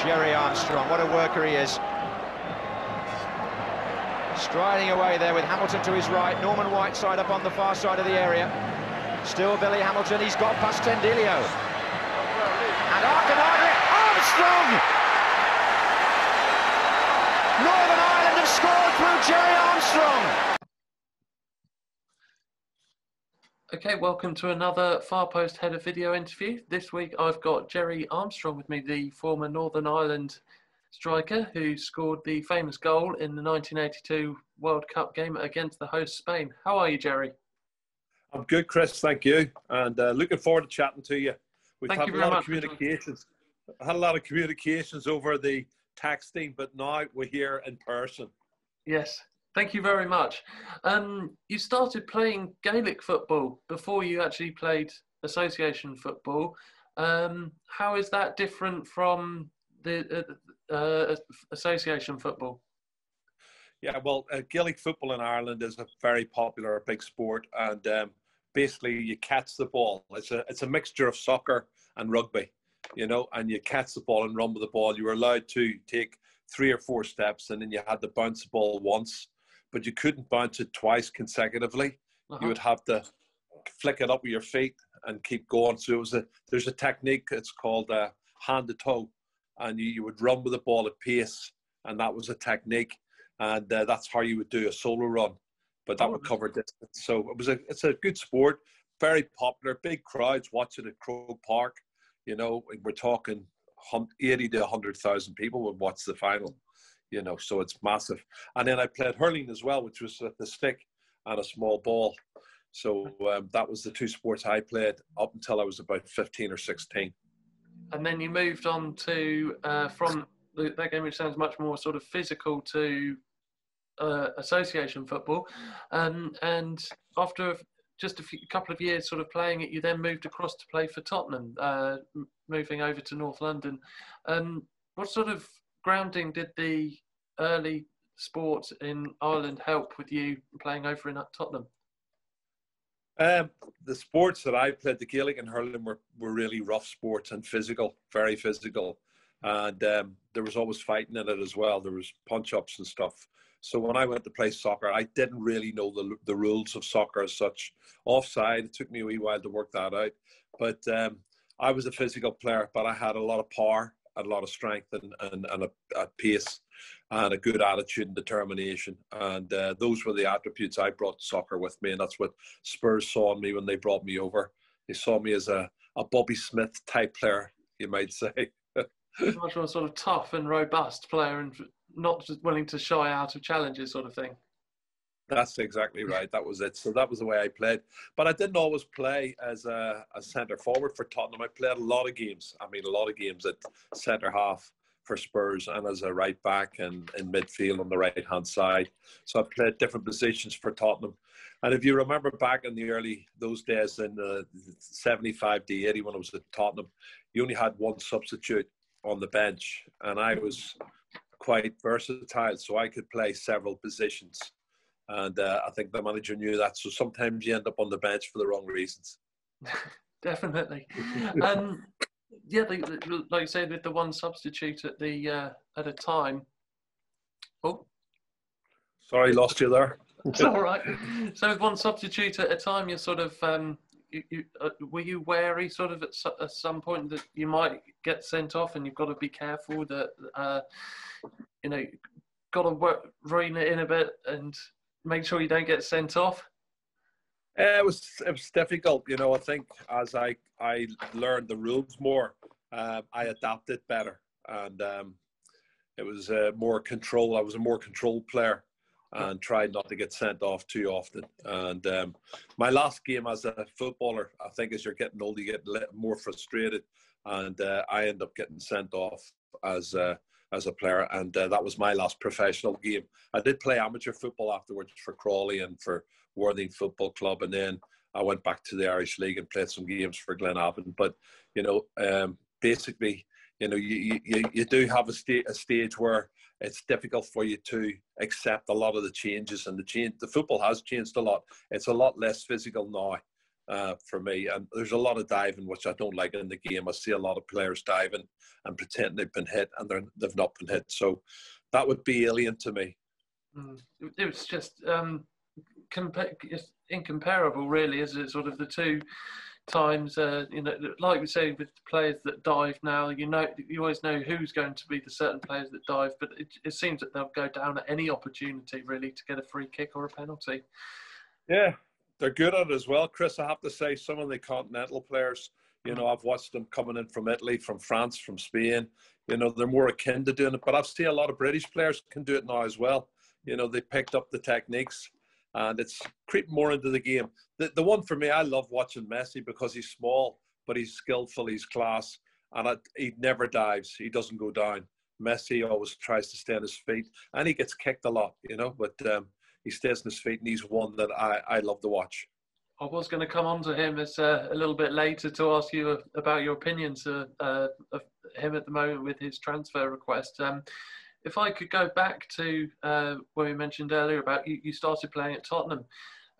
Gerry Armstrong, what a worker he is. Striding away there with Hamilton to his right, Norman Whiteside up on the far side of the area. Still Billy Hamilton, he's got past Tendilio. And Armstrong! Northern Ireland have scored through Gerry Armstrong. Okay, welcome to another Far Post Header video interview. This week I've got Gerry Armstrong with me, the former Northern Ireland striker who scored the famous goal in the 1982 World Cup game against the host Spain. How are you, Gerry? I'm good, Chris, thank you. And looking forward to chatting to you. We've Thank had you a very lot much of communications. I had a lot of communications over the texting, but now we're here in person. Yes. Thank you very much. You started playing Gaelic football before you actually played association football. How is that different from the association football? Yeah, well, Gaelic football in Ireland is a very popular, big sport, and basically you catch the ball. It's a mixture of soccer and rugby, you know, and you catch the ball and run with the ball. You were allowed to take 3 or 4 steps, and then you had to bounce the ball once, but you couldn't bounce it twice consecutively. You would have to flick it up with your feet and keep going. So there's a technique, it's called hand to toe, and you would run with the ball at pace, and that was a technique, and that's how you would do a solo run, but that would cover distance. So it's a good sport, very popular, big crowds watch it at Croke Park. You know, we're talking 80 to 100,000 people would watch the final. You know, so it's massive. And then I played hurling as well, which was the stick and a small ball. So that was the 2 sports I played up until I was about 15 or 16. And then you moved on to, from that game, which sounds much more sort of physical, to association football. And after just a couple of years sort of playing it, you then moved across to play for Tottenham, moving over to North London. What sort of grounding did the early sports in Ireland help with you playing over in Tottenham? The sports that I played, the Gaelic and hurling, were really rough sports and physical, very physical. And there was always fighting in it as well. There was punch-ups and stuff. So when I went to play soccer, I didn't really know the rules of soccer as such. Offside, it took me a wee while to work that out. But I was a physical player, but I had a lot of power, a lot of strength and a pace and a good attitude and determination. And those were the attributes I brought to soccer with me. And that's what Spurs saw in me when they brought me over. They saw me as a Bobby Smith type player, you might say. Much more sort of tough and robust player and not just willing to shy out of challenges sort of thing. That's exactly right. That was it. So that was the way I played. But I didn't always play as a centre forward for Tottenham. I played a lot of games. I mean, a lot of games at centre half for Spurs and as a right back and in midfield on the right hand side. So I played different positions for Tottenham. And if you remember back in those days in the 75 to 80 when I was at Tottenham, you only had one substitute on the bench, and I was quite versatile, so I could play several positions. And I think the manager knew that. So sometimes you end up on the bench for the wrong reasons. Definitely. Yeah, like you said, with the one substitute at a time. Oh, sorry, lost you there. It's all right. So with one substitute at a time, you're sort of were you wary sort of at some point that you might get sent off, and you've got to be careful that you know, got to rein it in a bit and make sure you don't get sent off? It was difficult, you know. I think as I learned the rules more, I adapted better, and it was more control. I was a more controlled player and tried not to get sent off too often. And my last game as a footballer, I think as you're getting older, you get more frustrated, and I end up getting sent off as a player, and that was my last professional game. I did play amateur football afterwards for Crawley and for Worthing Football Club, and then I went back to the Irish League and played some games for Glenavon. But you know, basically, you know, you do have a stage where it's difficult for you to accept a lot of the changes, and the football has changed a lot. It's a lot less physical now, for me. And there's a lot of diving, which I don't like in the game. I see a lot of players diving and pretending they've been hit, and they've not been hit. So that would be alien to me. It was just incomparable, really, is it? Sort of the two times, like we say with players that dive now, you always know who's going to be the certain players that dive, but it seems that they'll go down at any opportunity, really, to get a free kick or a penalty. Yeah, they're good at it as well, Chris. I have to say, some of the continental players, I've watched them coming in from Italy, from France, from Spain. They're more akin to doing it, but I've seen a lot of British players can do it now as well. They picked up the techniques, and it's creeping more into the game. The one for me, I love watching Messi because he's small, but he's skillful, he's class, and he never dives. He doesn't go down. Messi always tries to stay on his feet, and he gets kicked a lot, but he stays on his feet, and he's one that I love to watch. I was going to come on to him a little bit later to ask you about your opinions of him at the moment with his transfer request. If I could go back to when we mentioned earlier about you started playing at Tottenham,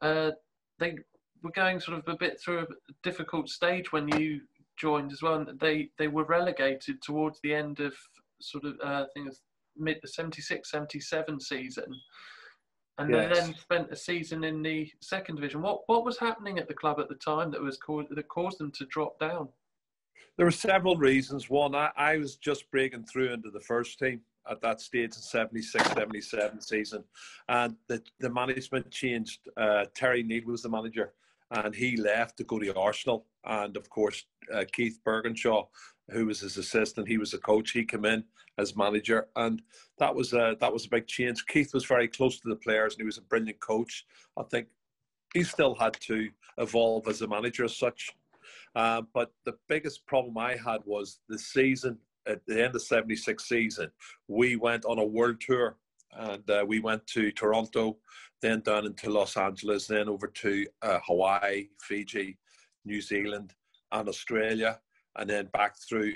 they were going sort of a bit through a difficult stage when you joined as well. And they were relegated towards the end of sort of I think it's mid 76-77 season. And yes. They then spent a season in the second division. What was happening at the club at the time that caused them to drop down? There were several reasons. One, I was just breaking through into the first team at that stage in 76-77 season, and the management changed. Terry Neal was the manager, and he left to go to Arsenal. And of course, Keith Bergenshaw, who was his assistant, he was the coach. He came in as manager, and that was a big change. Keith was very close to the players, and he was a brilliant coach. I think he still had to evolve as a manager as such. But the biggest problem I had was the season. At the end of the 76 season, we went on a world tour, and we went to Toronto, then down into Los Angeles, then over to Hawaii, Fiji, New Zealand, and Australia, and then back through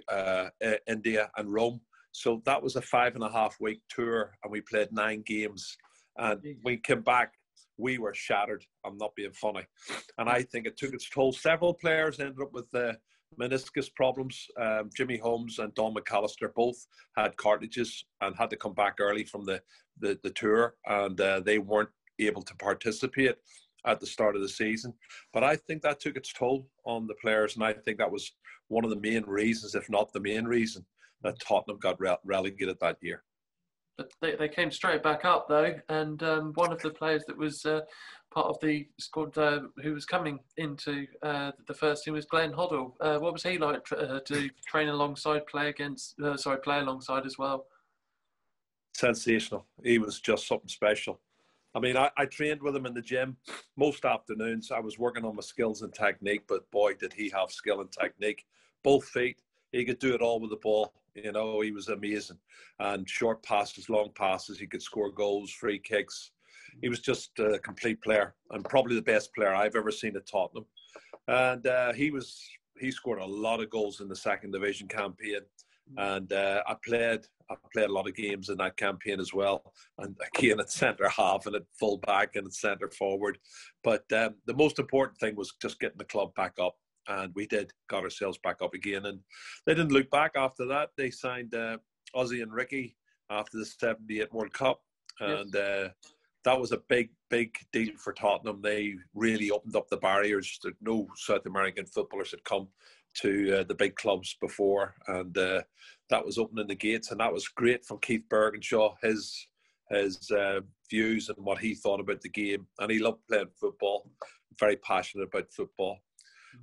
India and Rome. So that was a 5.5-week tour, and we played 9 games. And when we came back, we were shattered. I'm not being funny. And I think it took its toll. Several players ended up with meniscus problems. Jimmy Holmes and Don McAllister both had cartilages and had to come back early from the tour, and they weren't able to participate at the start of the season. But I think that took its toll on the players, and I think that was one of the main reasons, if not the main reason, that Tottenham got relegated that year. But they came straight back up, though, and one of the players that was part of the squad who was coming into the first team was Glenn Hoddle. What was he like to train alongside, play alongside as well? Sensational. He was just something special. I mean, I trained with him in the gym most afternoons. I was working on my skills and technique, but boy, did he have skill and technique. Both feet. He could do it all with the ball. He was amazing. And short passes, long passes, he could score goals, free kicks. He was just a complete player, and probably the best player I've ever seen at Tottenham. And he scored a lot of goals in the second division campaign. And I played a lot of games in that campaign as well. And again, at centre half and at full back and at centre forward. But the most important thing was just getting the club back up. And we got ourselves back up again. And they didn't look back after that. They signed Ozzy and Ricky after the 78 World Cup. And that was a big, big deal for Tottenham. They really opened up the barriers. No South American footballers had come to the big clubs before. And that was opening the gates. And that was great from Keith Bergenshaw, his views and what he thought about the game. And he loved playing football, very passionate about football.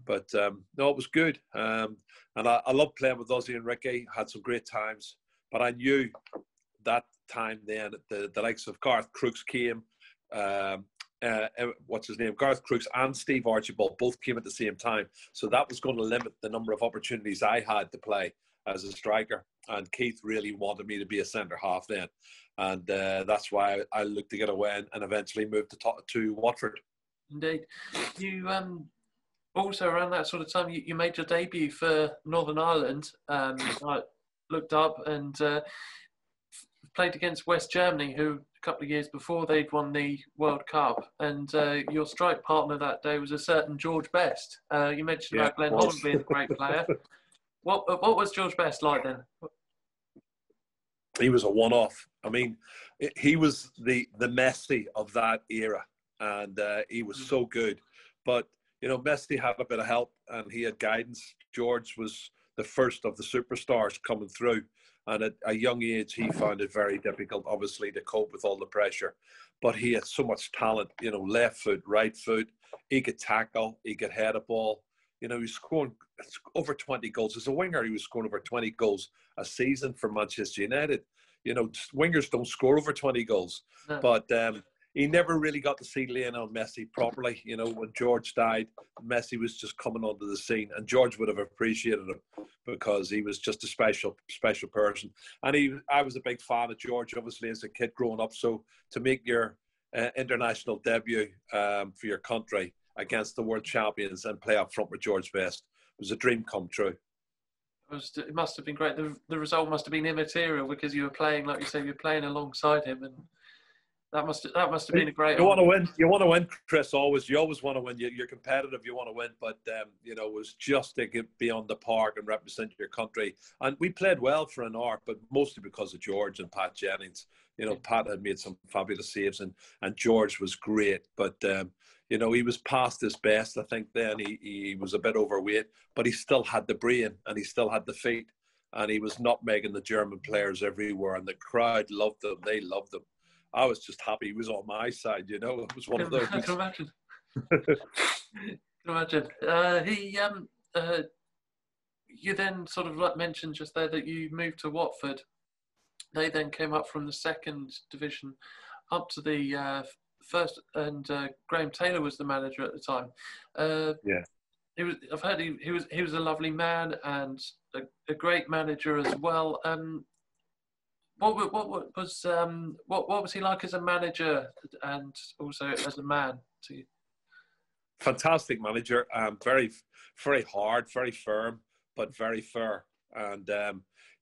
But no, it was good. And I loved playing with Ozzy and Ricky, had some great times. But I knew that time then the likes of Garth Crooks came, what's his name? Garth Crooks and Steve Archibald both came at the same time. So that was going to limit the number of opportunities I had to play as a striker. And Keith really wanted me to be a centre half then. And that's why I looked to get away and eventually moved to Watford. Indeed. You also around that sort of time, you made your debut for Northern Ireland. I looked up and played against West Germany, who a couple of years before they'd won the World Cup, and your strike partner that day was a certain George Best. You mentioned about Glenn Holland being a great player. What was George Best like then? He was a one-off. I mean, he was the Messi of that era, and he was so good. But you know, Messi had a bit of help, and he had guidance. George was the first of the superstars coming through, and at a young age, he found it very difficult, obviously, to cope with all the pressure. But he had so much talent. You know, left foot, right foot. He could tackle. He could head a ball. You know, he was scoring over 20 goals. As a winger, he was scoring over 20 goals a season for Manchester United. You know, wingers don't score over 20 goals. No. But he never really got to see Lionel Messi properly. You know, when George died, Messi was just coming onto the scene. And George would have appreciated him because he was just a special person. And I was a big fan of George, obviously, as a kid growing up. So to make your international debut for your country against the world champions and play up front with George Best was a dream come true. It must have been great. The result must have been immaterial because you were playing, like you say, you're playing alongside him, and that must have been a great. You want to win, Chris. You always want to win. You're competitive. You want to win, but you know, it was just to be on the park and represent your country. And we played well for an hour, but mostly because of George and Pat Jennings. You know, Pat had made some fabulous saves, and George was great, but. You know, he was past his best, I think, then. He was a bit overweight, but he still had the brain and he still had the feet. And he was nutmegging the German players everywhere. And the crowd loved him. They loved him. I was just happy he was on my side, you know. It was one of those. I can imagine. You then sort of like mentioned just there that you moved to Watford. They then came up from the second division up to the first, and Graham Taylor was the manager at the time. Yeah, I've heard he was a lovely man and a great manager as well. What was he like as a manager and also as a man to you? Fantastic manager. Very, very hard, very firm, but very fair. And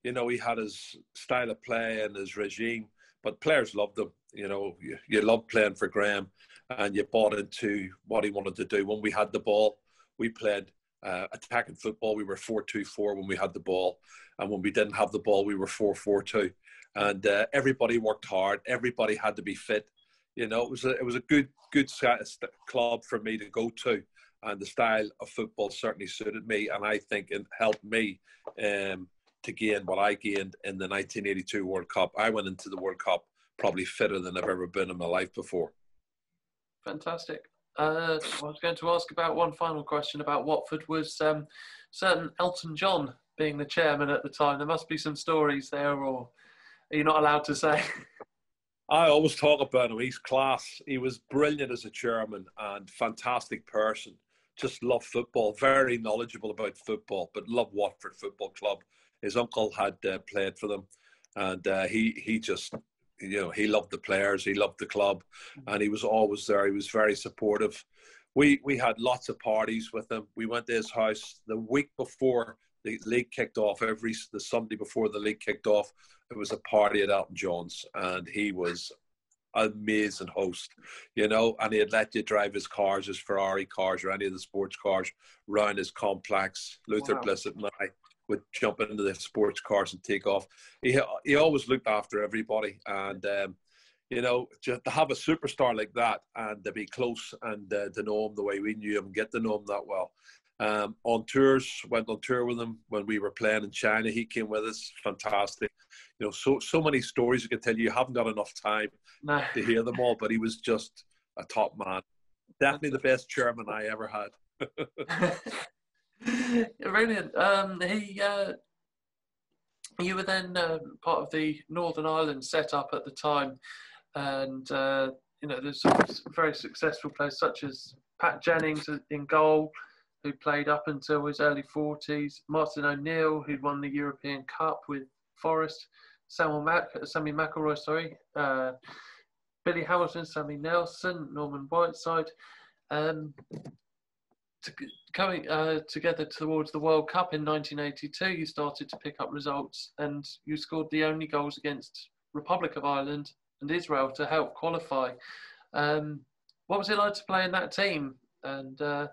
you know, he had his style of play and his regime, but players loved him. You know, you loved playing for Graham, and you bought into what he wanted to do. When we had the ball, we played attacking football. We were 4-2-4 when we had the ball, and when we didn't have the ball, we were 4-4-2. And everybody worked hard. Everybody had to be fit. You know, it was a good club for me to go to, and the style of football certainly suited me, and I think it helped me to gain what I gained in the 1982 World Cup. I went into the World Cup probably fitter than I've ever been in my life before. Fantastic. I was going to ask about one final question about Watford. Was certain Elton John being the chairman at the time? There must be some stories there, or are you not allowed to say? I always talk about him. He's class. He was brilliant as a chairman and fantastic person. Just loved football. Very knowledgeable about football, but loved Watford Football Club. His uncle had played for them, and he just, you know, he loved the players, he loved the club, and he was always there. He was very supportive. We had lots of parties with him. We went to his house the week before the league kicked off. The Sunday before the league kicked off, it was a party at Elton John's, and he was an amazing host, you know, and he'd let you drive his cars, his Ferrari cars or any of the sports cars around his complex. Luther Blissett and I would jump into the sports cars and take off. He always looked after everybody, and you know, just to have a superstar like that and to be close and to know him the way we knew him, get to know him that well. On tours, went on tour with him when we were playing in China. He came with us, fantastic. You know, so many stories I could tell you. You haven't got enough time to hear them all, but he was just a top man. Definitely the best chairman I ever had. Brilliant. You were then part of the Northern Ireland setup at the time, and you know, there's some very successful players such as Pat Jennings in goal, who played up until his early 40s, Martin O'Neill, who'd won the European Cup with Forest, Sammy McElroy, Billy Hamilton, Sammy Nelson, Norman Whiteside. Coming together towards the World Cup in 1982, you started to pick up results, and you scored the only goals against Republic of Ireland and Israel to help qualify. What was it like to play in that team and to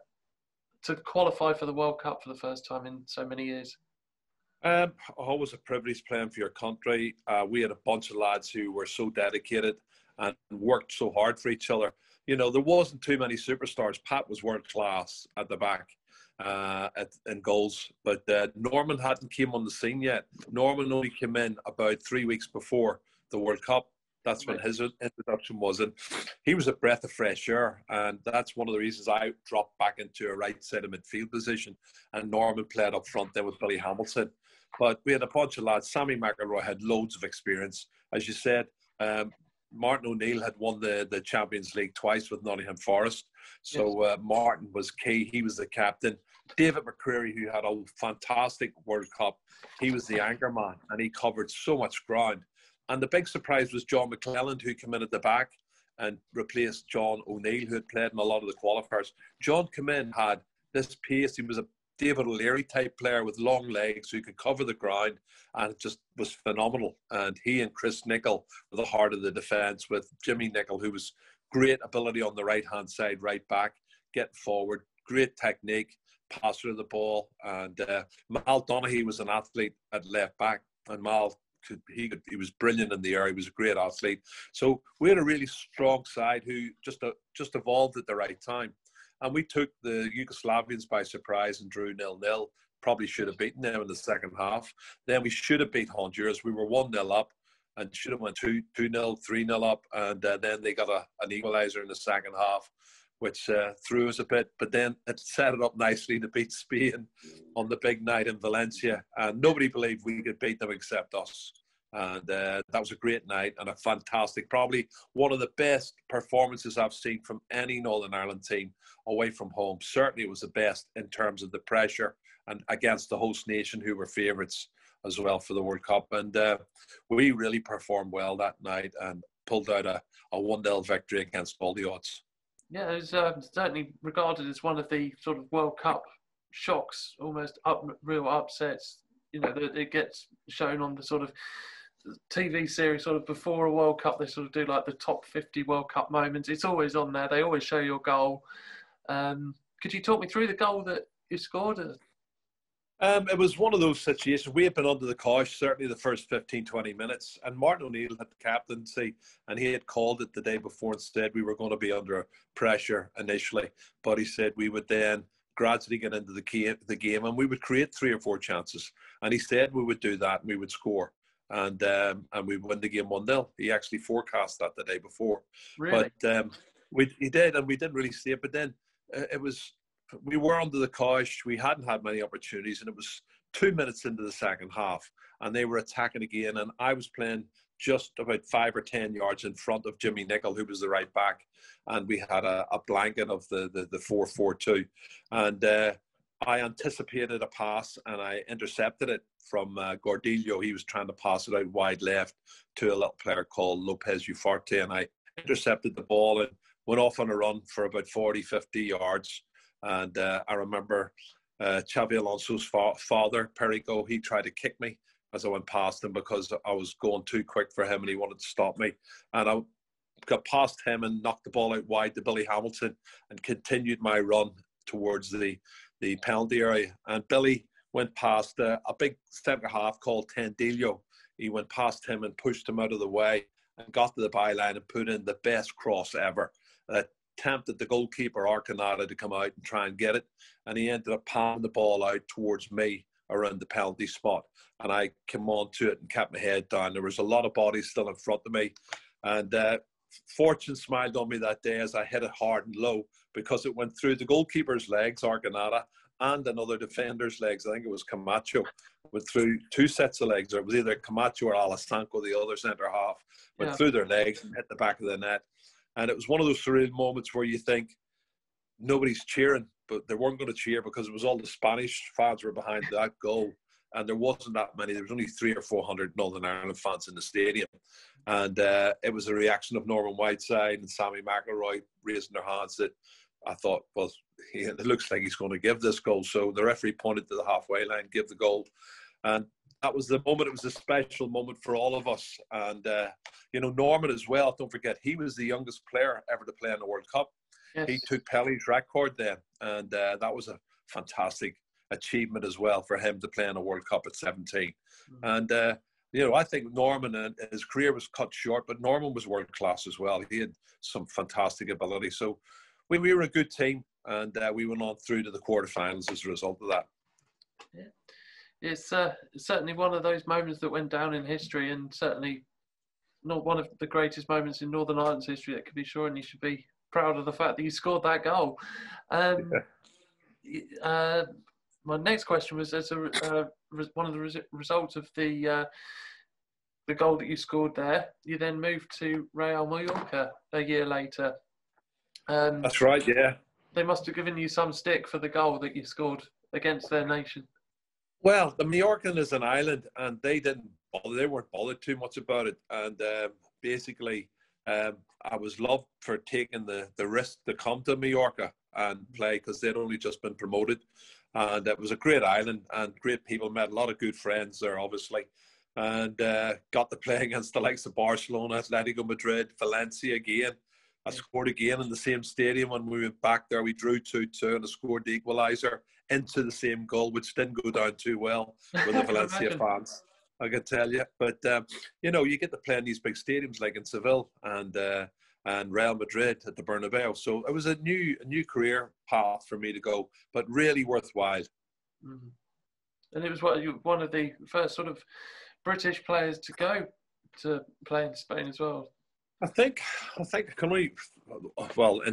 qualify for the World Cup for the first time in so many years? Always a privilege playing for your country. We had a bunch of lads who were so dedicated and worked so hard for each other. You know, there wasn't too many superstars. Pat was world class at the back in goals, but Norman hadn't came on the scene yet. Norman only came in about 3 weeks before the World Cup. That's when his introduction was, and he was a breath of fresh air, and that's one of the reasons I dropped back into a right side of midfield position, and Norman played up front there with Billy Hamilton. But we had a bunch of lads. Sammy McElroy had loads of experience. As you said, Martin O'Neill had won the Champions League twice with Nottingham Forest. So Martin was key. He was the captain. David McCreary, who had a fantastic World Cup, he was the anchor man, and he covered so much ground. And the big surprise was John McClelland, who came in at the back and replaced John O'Neill, who had played in a lot of the qualifiers. John came in, had this pace. He was a David O'Leary type player with long legs who could cover the ground, and it just was phenomenal. And he and Chris Nicholl were the heart of the defence, with Jimmy Nicholl, who was great ability on the right-hand side, right back, getting forward, great technique, passer of the ball. And Mal Donaghy was an athlete at left back, and Mal he was brilliant in the air. He was a great athlete. So we had a really strong side who just evolved at the right time. And we took the Yugoslavians by surprise and drew 0-0. Probably should have beaten them in the second half. Then we should have beat Honduras. We were 1-0 up and should have went 2-0, 3-0 up. And then they got an equaliser in the second half, which threw us a bit. But then it set it up nicely to beat Spain on the big night in Valencia. And nobody believed we could beat them except us. And that was a great night and a fantastic, probably one of the best performances I've seen from any Northern Ireland team away from home. Certainly it was the best in terms of the pressure and against the host nation, who were favourites as well for the World Cup. And we really performed well that night and pulled out a 1-0 victory against all the odds. Yeah, it was certainly regarded as one of the sort of World Cup shocks, almost real upsets. You know, that it gets shown on the sort of TV series sort of before a World Cup. They sort of do like the top 50 World Cup moments. It's always on there. They always show your goal. Could you talk me through the goal that you scored? It was one of those situations. We had been under the cosh, certainly the first 15, 20 minutes. And Martin O'Neill had the captaincy, and he had called it the day before and said we were going to be under pressure initially. But he said we would then gradually get into the game and we would create 3 or 4 chances. And he said we would do that and we would score. And we win the game 1-0. He actually forecast that the day before. Really? But he did, and we didn't really see it. But then we were under the cosh. We hadn't had many opportunities, and it was 2 minutes into the second half, and they were attacking again. And I was playing just about 5 or 10 yards in front of Jimmy Nicholl, who was the right back, and we had a blanket of the 4-4-2. And I anticipated a pass, and I intercepted it from Gordillo. He was trying to pass it out wide left to a little player called Lopez Ufarte, and I intercepted the ball and went off on a run for about 40, 50 yards. And I remember Xavi Alonso's father, Perico, he tried to kick me as I went past him because I was going too quick for him and he wanted to stop me. And I got past him and knocked the ball out wide to Billy Hamilton and continued my run towards the penalty area. And Billy went past a big centre-half called Tendillo. He went past him and pushed him out of the way and got to the byline and put in the best cross ever. Tempted the goalkeeper, Arcanada, to come out and try and get it. And he ended up palming the ball out towards me around the penalty spot. And I came on to it and kept my head down. There was a lot of bodies still in front of me. And fortune smiled on me that day as I hit it hard and low because it went through the goalkeeper's legs, Arcanada, and another defender's legs. I think it was Camacho. Went through 2 sets of legs. It was either Camacho or Alasanco, the other centre-half. Went through their legs and hit the back of the net. And it was one of those surreal moments where you think nobody's cheering, but they weren't going to cheer because it was all the Spanish fans were behind that goal. And there wasn't that many. There was only 300 or 400 Northern Ireland fans in the stadium. And it was a reaction of Norman Whiteside and Sammy McElroy raising their hands that I thought, well, it looks like he's going to give this goal. So the referee pointed to the halfway line, give the goal. And that was the moment. It was a special moment for all of us. And, Norman as well, don't forget, he was the youngest player ever to play in the World Cup. Yes. He took Pelle's record then. And that was a fantastic achievement as well for him to play in a World Cup at 17. And, I think Norman, and his career was cut short, but Norman was world class as well. He had some fantastic ability. So we were a good team, and we went on through to the quarterfinals as a result of that. Yeah. It's certainly one of those moments that went down in history, and certainly not one of the greatest moments in Northern Ireland's history, that can be sure, and you should be proud of the fact that you scored that goal. My next question was, as one of the results of the goal that you scored there, you then moved to Real Mallorca a year later. That's right, yeah. They must have given you some stick for the goal that you scored against their nation. Well, the Mallorcan is an island, and they weren't bothered too much about it. And basically, I was loved for taking the risk to come to Mallorca and play, because they'd only just been promoted. And it was a great island and great people. Met a lot of good friends there, obviously. And got to play against the likes of Barcelona, Atletico Madrid, Valencia again. I scored again in the same stadium. When we went back there, we drew 2-2, and I scored the equaliser into the same goal, which didn't go down too well with the Valencia fans, I can tell you. But, you get to play in these big stadiums like in Seville and Real Madrid at the Bernabeu. So it was a new career path for me to go, but really worthwhile. Mm-hmm. And it was one of the first sort of British players to go to play in Spain as well. I think in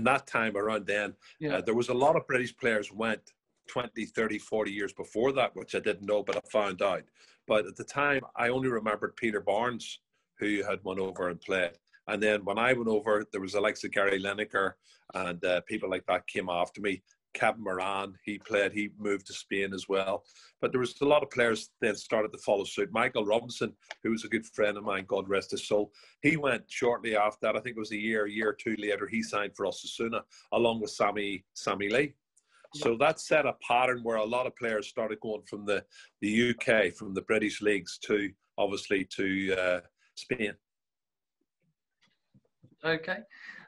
that time around then, there was a lot of British players went 20, 30, 40 years before that, which I didn't know, but I found out. But at the time, I only remembered Peter Barnes, who had went over and played. And then when I went over, there was the likes of Gary Lineker and people like that came after me. Kevin Moran, he moved to Spain as well. But there was a lot of players then started to follow suit. Michael Robinson, who was a good friend of mine, God rest his soul, he went shortly after that. I think it was a year or two later, he signed for Osasuna along with Sammy Lee. So that set a pattern where a lot of players started going from the UK, from the British leagues to, obviously, to Spain. Okay.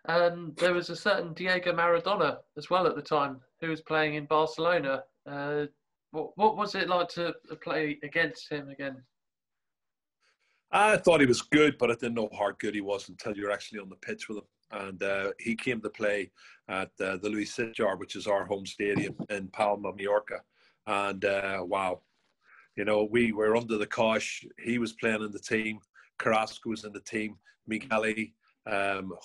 There was a certain Diego Maradona as well at the time, who was playing in Barcelona. What was it like to play against him again? I thought he was good, but I didn't know how good he was until you're actually on the pitch with him. And he came to play at the Luis Sitjar, which is our home stadium in Palma, Mallorca. And wow, we were under the cosh. He was playing in the team. Carrasco was in the team. Migueli,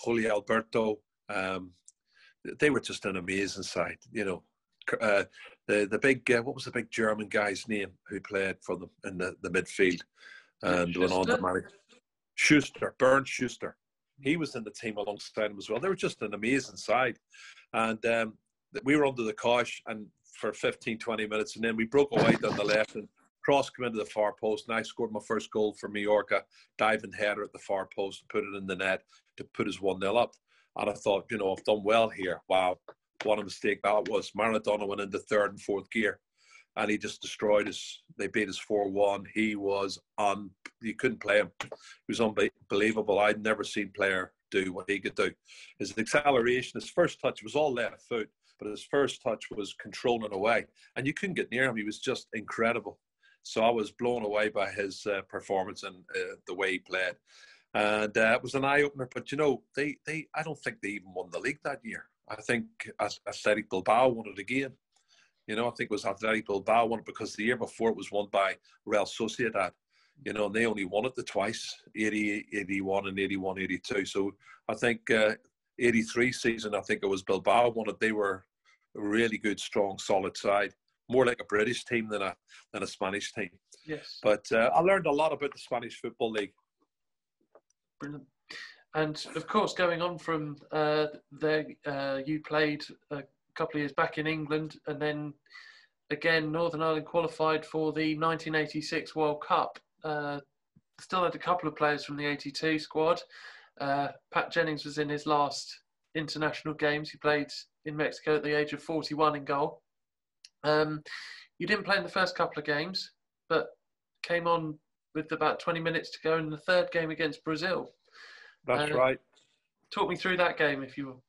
Julio Alberto. They were just an amazing side. The big what was the big German guy's name who played for them in the midfield and went on to marry Bernd Schuster. He was in the team alongside him as well. They were just an amazing side. And we were under the cosh and for 15, 20 minutes. And then we broke away down the left and cross came into the far post. And I scored my first goal for Mallorca, diving header at the far post, and put it in the net to put us 1-0 up. And I thought, I've done well here. Wow, what a mistake that was. Maradona went into third and fourth gear. And he just destroyed us. They beat us 4-1. He was you couldn't play him. He was unbelievable. I'd never seen a player do what he could do. His acceleration, his first touch was all left foot, but his first touch was controlling away. And you couldn't get near him. He was just incredible. So I was blown away by his performance and the way he played. And it was an eye-opener. But, I don't think they even won the league that year. I think Athletic Bilbao won it again. I think it was Athletic Bilbao won it because the year before it was won by Real Sociedad. And they only won it twice, 80, 81 and 81, 82. So I think 83 season, I think it was Bilbao won it. They were a really good, strong, solid side. More like a British team than a Spanish team. Yes. But I learned a lot about the Spanish Football League. Brilliant. And of course, going on from there, you played a couple of years back in England, and then again Northern Ireland qualified for the 1986 World Cup. Still had a couple of players from the 82 squad. Pat Jennings was in his last international games. He played in Mexico at the age of 41 in goal. You didn't play in the first couple of games, but came on with about 20 minutes to go in the third game against Brazil. That's right. Talk me through that game, if you will.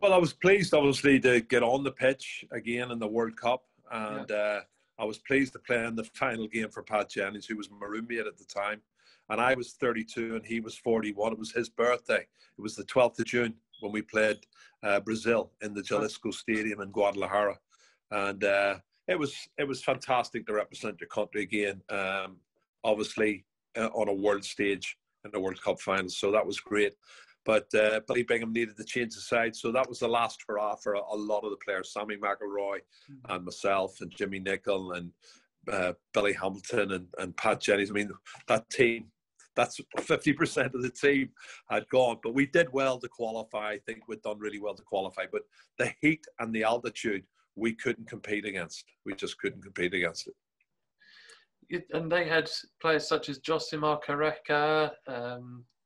Well, I was pleased, obviously, to get on the pitch again in the World Cup. And I was pleased to play in the final game for Pat Jennings, who was my roommate at the time. And I was 32 and he was 41. It was his birthday. It was the 12th of June when we played Brazil in the Jalisco Stadium in Guadalajara. And it was fantastic to represent your country again, obviously on a world stage in the World Cup finals. So that was great. But Billy Bingham needed to change the side. So that was the last hurrah for a lot of the players, Sammy McIlroy and myself and Jimmy Nicholl and Billy Hamilton and Pat Jennings. I mean, that team, that's 50% of the team had gone. But we did well to qualify. I think we'd done really well to qualify. But the heat and the altitude, we couldn't compete against. We just couldn't compete against it. And they had players such as Josimar Careca,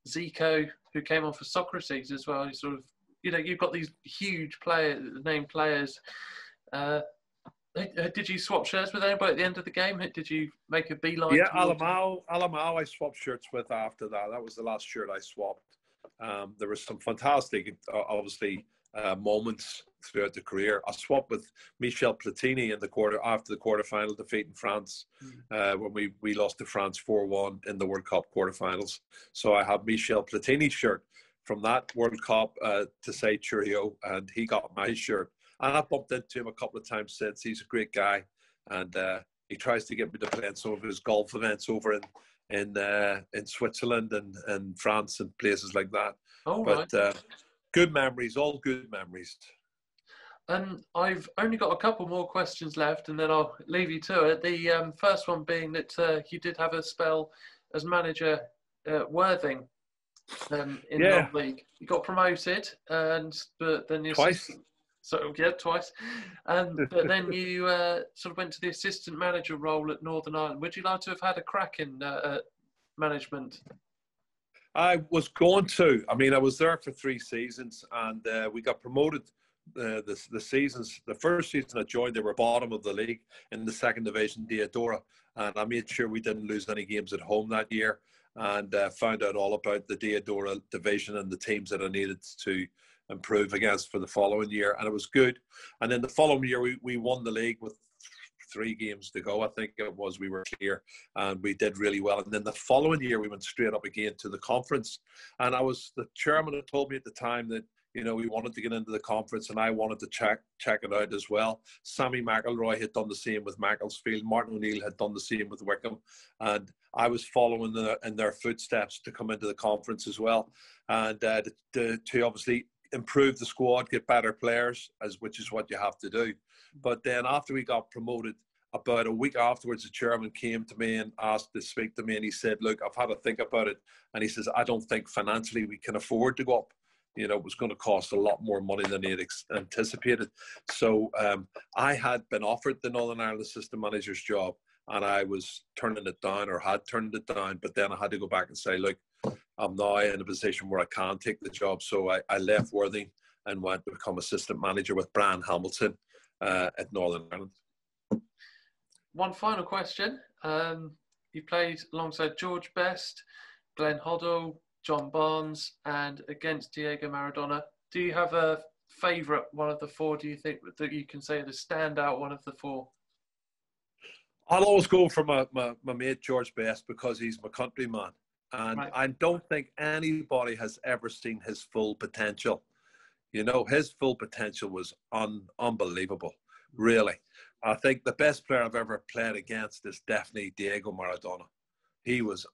Zico, who came on for Socrates as well. You sort of, you've got these huge named players. Did you swap shirts with anybody at the end of the game? Did you make a beeline? Yeah, Alamau I swapped shirts with after that. That was the last shirt I swapped. There was some fantastic, obviously, moments throughout the career. I swapped with Michel Platini in after the quarterfinal defeat in France, when we lost to France 4-1 in the World Cup quarterfinals. So I have Michel Platini's shirt from that World Cup to say cheerio, and he got my shirt. And I bumped into him a couple of times since. He's a great guy, and he tries to get me to play in some of his golf events over in Switzerland and France and places like that. But good memories, all good memories. And I've only got a couple more questions left, and then I'll leave you to it. The first one being that you did have a spell as manager at Worthing in non-league. You got promoted, but then you twice. Twice. But then you sort of went to the assistant manager role at Northern Ireland. Would you like to have had a crack in management? I was going to. I mean, I was there for 3 seasons, and we got promoted. The first season I joined, they were bottom of the league in the second division, Deodora, and I made sure we didn't lose any games at home that year, and found out all about the Deodora division and the teams that I needed to improve against for the following year, and it was good. And then the following year we won the league with 3 games to go, I think it was. We were clear, and we did really well. And then the following year we went straight up again to the conference, and the chairman had told me at the time that we wanted to get into the conference, and I wanted to check it out as well. Sammy McIlroy had done the same with Macclesfield. Martin O'Neill had done the same with Wickham, and I was following in their footsteps to come into the conference as well, and to obviously improve the squad, get better players, which is what you have to do. But then after we got promoted, about a week afterwards, the chairman came to me and asked to speak to me, and he said, "Look, I've had to think about it," and he says, "I don't think financially we can afford to go up. It was going to cost a lot more money than he had anticipated." So I had been offered the Northern Ireland assistant manager's job, and I was turning it down, or had turned it down. But then I had to go back and say, look, I'm now in a position where I can't take the job. So I left Worthing and went to become assistant manager with Brian Hamilton at Northern Ireland. One final question. You played alongside George Best, Glenn Hoddle, John Barnes, and against Diego Maradona. Do you have a favourite one of the 4, do you think, that you can say the standout one of the 4? I'll always go for my mate George Best, because he's my countryman. And right. I don't think anybody has ever seen his full potential. His full potential was unbelievable, really. I think the best player I've ever played against is definitely Diego Maradona. He was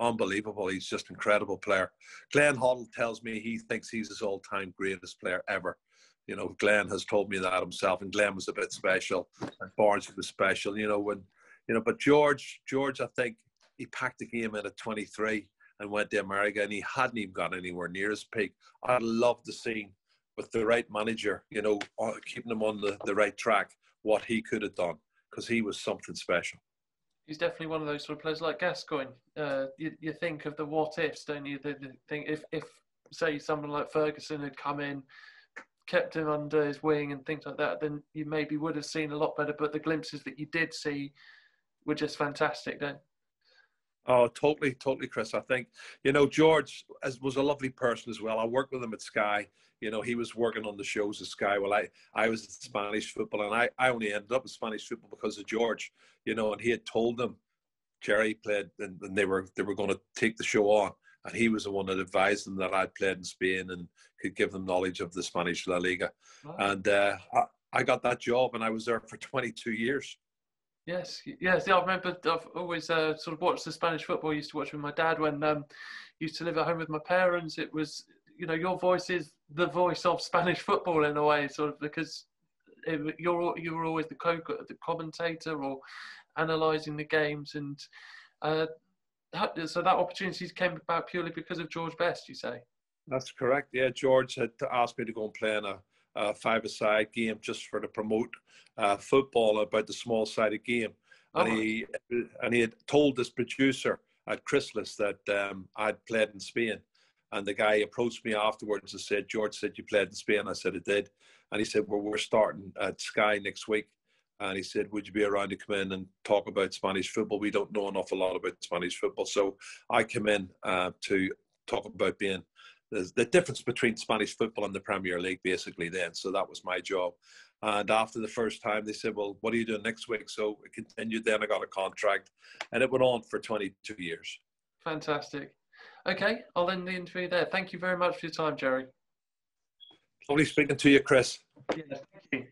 unbelievable. He's just an incredible player. Glenn Hoddle tells me he thinks he's his all-time greatest player ever. Glenn has told me that himself, and Glenn was a bit special, and Barnes was special. But George, I think he packed the game in at 23 and went to America, and he hadn't even got anywhere near his peak. I'd love to see, with the right manager, keeping him on the right track, what he could have done, because he was something special. He's definitely one of those sort of players like Gascoigne. You think of the what ifs, don't you? The think if say someone like Ferguson had come in, kept him under his wing and things like that, then you maybe would have seen a lot better. But the glimpses that you did see were just fantastic then. Oh, totally, totally, Chris. I think, George was a lovely person as well. I worked with him at Sky. He was working on the shows at Sky. Well, I was in Spanish football, and I only ended up in Spanish football because of George, and he had told them Gerry played, and they were going to take the show on. And he was the one that advised them that I'd played in Spain and could give them knowledge of the Spanish La Liga. Wow. And I got that job, and I was there for 22 years. Yes. Yeah, I remember I've always sort of watched the Spanish football. I used to watch with my dad when I used to live at home with my parents. It was, your voice is the voice of Spanish football in a way, sort of, because you were always the commentator or analysing the games. And so that opportunity came about purely because of George Best, you say? That's correct. Yeah, George had asked me to go and play in a five-a-side game just to promote football, about the small-sided game. And he had told this producer at Chrysalis that I'd played in Spain. And the guy approached me afterwards and said, George said you played in Spain. I said, I did. And he said, well, we're starting at Sky next week. And he said, would you be around to come in and talk about Spanish football? We don't know an awful lot about Spanish football. So I come in to talk about being the difference between Spanish football and the Premier League, basically, then. So that was my job. And after the first time, they said, well, what are you doing next week? So it continued. Then I got a contract, and it went on for 22 years. Fantastic. Okay, I'll end the interview there. Thank you very much for your time, Gerry. Lovely speaking to you, Chris. Yeah, thank you.